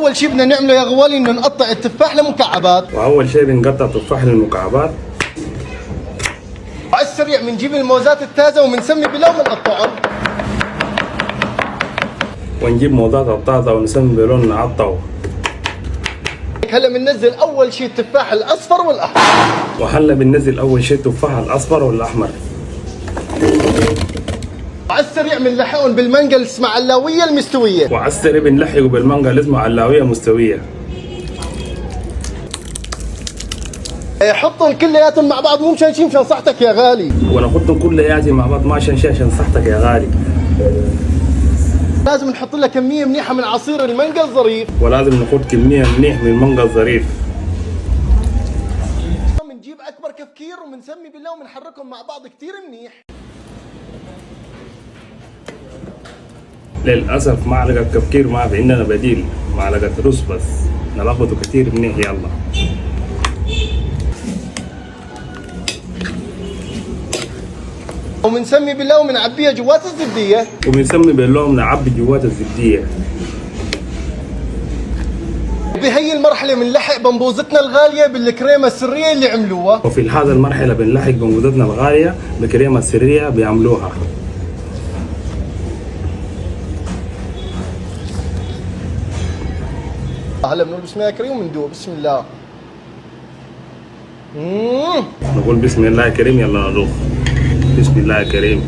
اول شيء بدنا نعمله يا غوالي انه نقطع التفاح لمكعبات. واول شيء بنقطع تفاح للمكعبات. وعلى السريع بنجيب الموزات التازه وبنسمي بالله وبنقطعهم. ونجيب موزات الطازه ونسمي بلون نقطعه. هلا بننزل اول شيء التفاح الاصفر والاحمر. وهلا بننزل اول شيء التفاح الاصفر والاحمر. وعلى السريع بنلحقهم بالمانجا اللي اسمها علاويه المستويه. وعلى السريع بنلحقه بالمانجا اللي اسمها علاويه مستويه. حطهم كلياتهم مع بعض مو مشان شي مشان صحتك يا غالي. ونحطهم كلياتهم مع بعض ما عشان شيء عشان صحتك يا غالي. لازم نحط لها كميه منيحه من عصير المانجا الظريف. ولازم ناخذ كميه منيح من المانجا الظريف. بنجيب اكبر كفكير وبنسمي بالله وبنحركهم مع بعض كثير منيح. للاسف معلقه كفكير ما في عندنا بديل، معلقه رز بس. نلخبطه كثير منيح. يلا وبنسمي بالله وبنعبيها جوات الزبديه. وبنسمي باللوم نعبي جوات الزبديه. بهي المرحله بنلحق بنبوزتنا الغاليه بالكريمه السريه اللي عملوها. وفي هذا المرحله بنلحق بنبوذتنا الغاليه بكريمه سريه بيعملوها. هلا بنقول بسم الله يا كريم وبندوق بسم الله. نقول بسم الله يا كريم. يلا ندوق. بسم الله يا كريم.